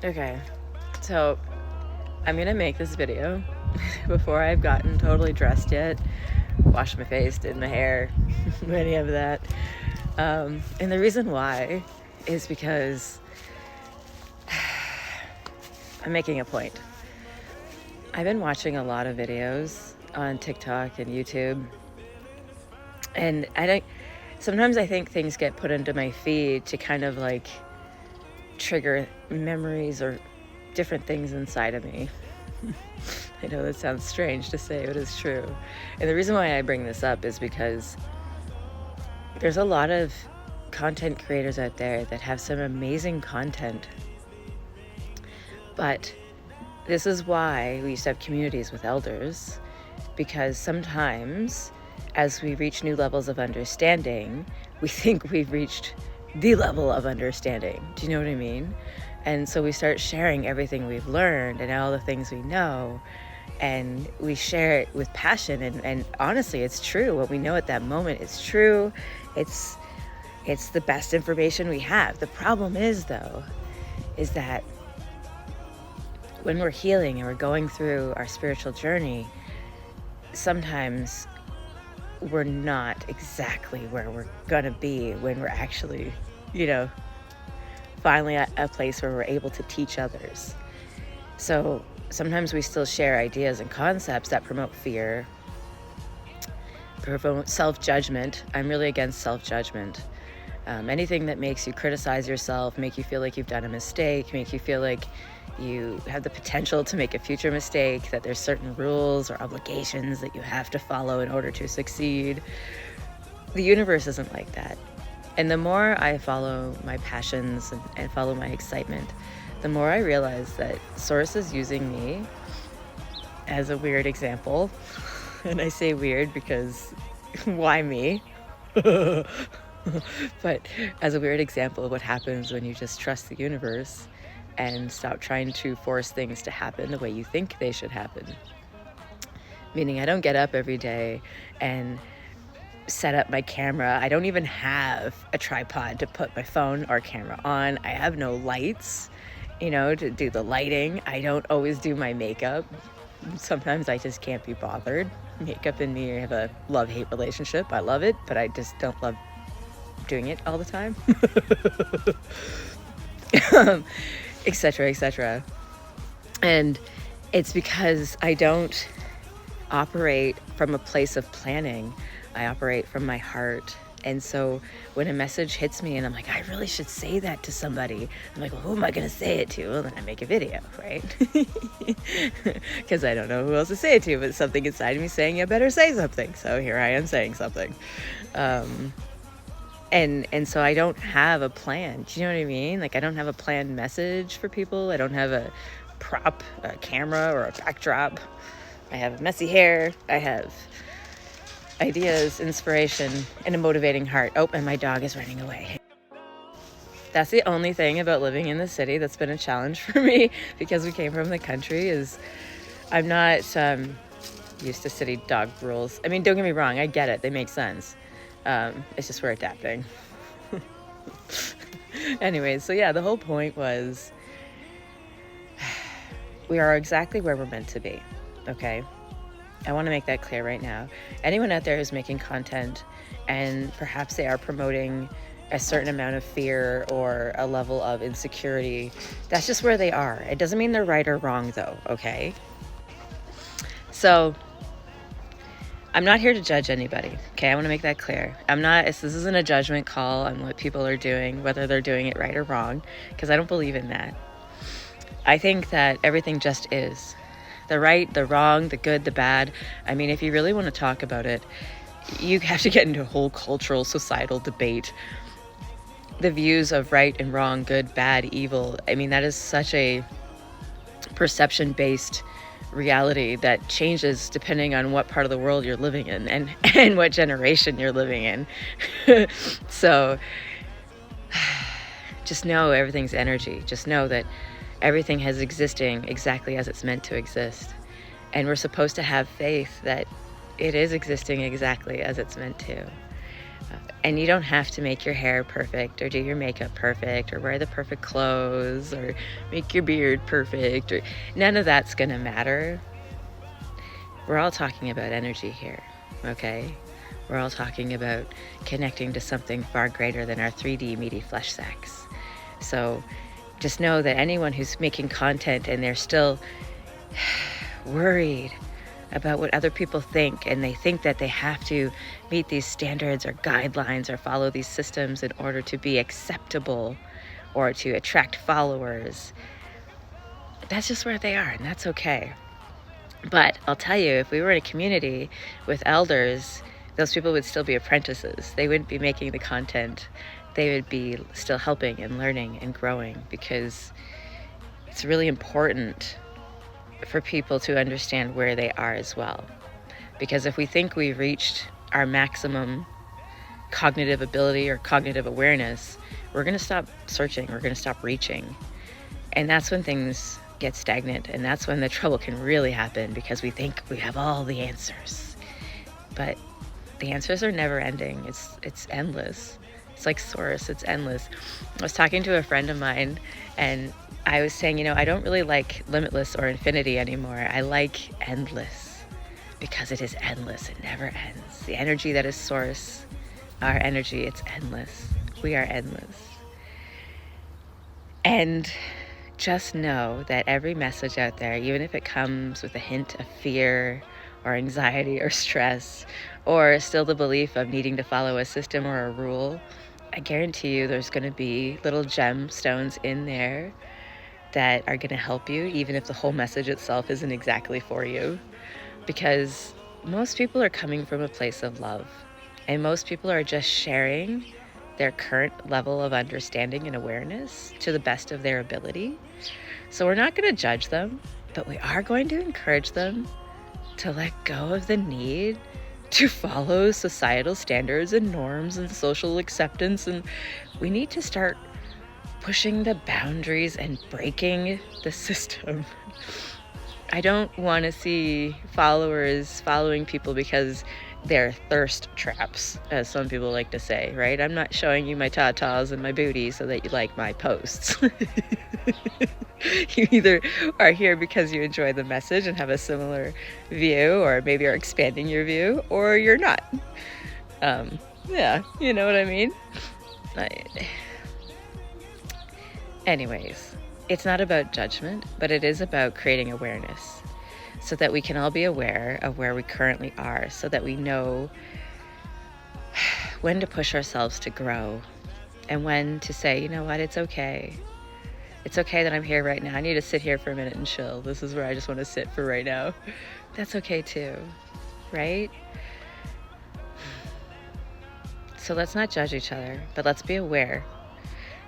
Okay, so I'm gonna make this video before I've gotten totally dressed yet, washed my face, did my hair, any of that. And the reason why is because I'm making a point. I've been watching a lot of videos on TikTok and YouTube, and sometimes I think things get put into my feed to kind of like trigger memories or different things inside of me. I know that sounds strange to say, but it's true. And the reason why I bring this up is because there's a lot of content creators out there that have some amazing content. But this is why we used to have communities with elders, because sometimes as we reach new levels of understanding, we think we've reached the level of understanding. Do you know what I mean? And so we start sharing everything we've learned and all the things we know, and we share it with passion. And honestly, it's true. What we know at that moment is true. It's the best information we have. The problem is, though, is that when we're healing and we're going through our spiritual journey, sometimes we're not exactly where we're gonna be when we're actually, finally at a place where we're able to teach others. So sometimes we still share ideas and concepts that promote fear, promote self-judgment. I'm really against self-judgment. Anything that makes you criticize yourself, make you feel like you've done a mistake, make you feel like you have the potential to make a future mistake, that there's certain rules or obligations that you have to follow in order to succeed. The universe isn't like that. And the more I follow my passions and follow my excitement, the more I realize that Source is using me as a weird example. And I say weird because why me? But as a weird example of what happens when you just trust the universe and stop trying to force things to happen the way you think they should happen. Meaning I don't get up every day and set up my camera. I don't even have a tripod to put my phone or camera on. I have no lights, to do the lighting. I don't always do my makeup. Sometimes I just can't be bothered. Makeup and me have a love-hate relationship. I love it, but I just don't love doing it all the time. Etc., etc. And it's because I don't operate from a place of planning. I operate from my heart. And so when a message hits me and I'm like, I really should say that to somebody, I'm like, well, who am I going to say it to? Well, then I make a video, right? Because I don't know who else to say it to, but something inside me saying, you better say something. So here I am saying something. And so I don't have a plan. Do you know what I mean? Like, I don't have a planned message for people. I don't have a prop, a camera, or a backdrop. I have messy hair. I have ideas, inspiration, and a motivating heart. Oh, and my dog is running away. That's the only thing about living in the city that's been a challenge for me, because we came from the country, is I'm not used to city dog rules. I mean, don't get me wrong. I get it. They make sense. It's just we're adapting. Anyways, so yeah, the whole point was we are exactly where we're meant to be, okay? I want to make that clear right now. Anyone out there who's making content and perhaps they are promoting a certain amount of fear or a level of insecurity, that's just where they are. It doesn't mean they're right or wrong though, okay? So I'm not here to judge anybody, okay? I want to make that clear. This isn't a judgment call on what people are doing, whether they're doing it right or wrong, because I don't believe in that. I think that everything just is. The right, the wrong, the good, the bad. I mean, if you really want to talk about it, you have to get into a whole cultural, societal debate. The views of right and wrong, good, bad, evil. I mean, that is such a perception-based reality that changes depending on what part of the world you're living in and what generation you're living in. So just know everything's energy. Just know that everything is existing exactly as it's meant to exist. And we're supposed to have faith that it is existing exactly as it's meant to. And you don't have to make your hair perfect or do your makeup perfect or wear the perfect clothes or make your beard perfect. Or none of that's going to matter. We're all talking about energy here, okay? We're all talking about connecting to something far greater than our 3D meaty flesh sacks. So just know that anyone who's making content and they're still worried about what other people think, and they think that they have to meet these standards or guidelines or follow these systems in order to be acceptable or to attract followers, that's just where they are, and that's okay. But I'll tell you, if we were in a community with elders, those people would still be apprentices. They wouldn't be making the content. They would be still helping and learning and growing, because it's really important for people to understand where they are as well. Because if we think we've reached our maximum cognitive ability or cognitive awareness, we're going to stop searching, we're going to stop reaching. And that's when things get stagnant, and that's when the trouble can really happen, because we think we have all the answers. But the answers are never ending. It's endless. It's like Source, it's endless. I was talking to a friend of mine, and I was saying, I don't really like limitless or infinity anymore. I like endless, because it is endless. It never ends. The energy that is Source, our energy, it's endless. We are endless. And just know that every message out there, even if it comes with a hint of fear or anxiety or stress, or still the belief of needing to follow a system or a rule, I guarantee you there's going to be little gemstones in there that are going to help you, even if the whole message itself isn't exactly for you. Because most people are coming from a place of love, and most people are just sharing their current level of understanding and awareness to the best of their ability. So we're not going to judge them, but we are going to encourage them to let go of the need to follow societal standards and norms and social acceptance. And we need to start pushing the boundaries and breaking the system. I don't want to see followers following people because they're thirst traps, as some people like to say, right? I'm not showing you my tatas and my booty so that you like my posts. You either are here because you enjoy the message and have a similar view, or maybe are expanding your view, or you're not. Yeah, you know what I mean? Anyways, it's not about judgment, but it is about creating awareness, so that we can all be aware of where we currently are, so that we know when to push ourselves to grow and when to say, you know what, it's okay. It's okay that I'm here right now. I need to sit here for a minute and chill. This is where I just want to sit for right now. That's okay too, right? So let's not judge each other, but let's be aware.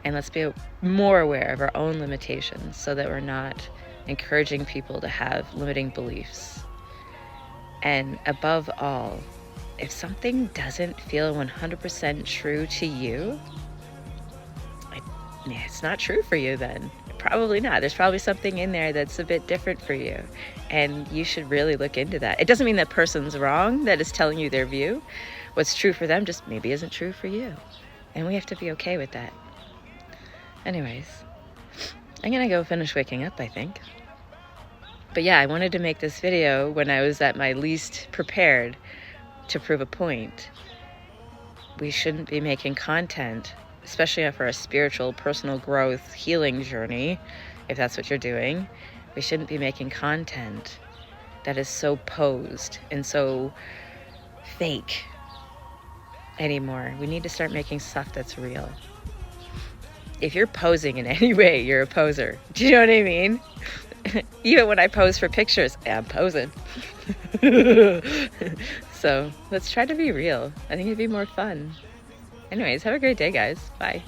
And let's be more aware of our own limitations, so that we're not encouraging people to have limiting beliefs. And above all, if something doesn't feel 100% true to you, it's not true for you then. Probably not. There's probably something in there that's a bit different for you, and you should really look into that. It doesn't mean that person's wrong that is telling you their view. What's true for them just maybe isn't true for you, and we have to be okay with that. Anyways, I'm gonna go finish waking up, I think. But yeah, I wanted to make this video when I was at my least prepared to prove a point. We shouldn't be making content, especially for a spiritual, personal growth, healing journey, if that's what you're doing. We shouldn't be making content that is so posed and so fake anymore. We need to start making stuff that's real. If you're posing in any way, you're a poser. Do you know what I mean? Even when I pose for pictures, I'm posing. So let's try to be real. I think it'd be more fun. Anyways, have a great day, guys. Bye.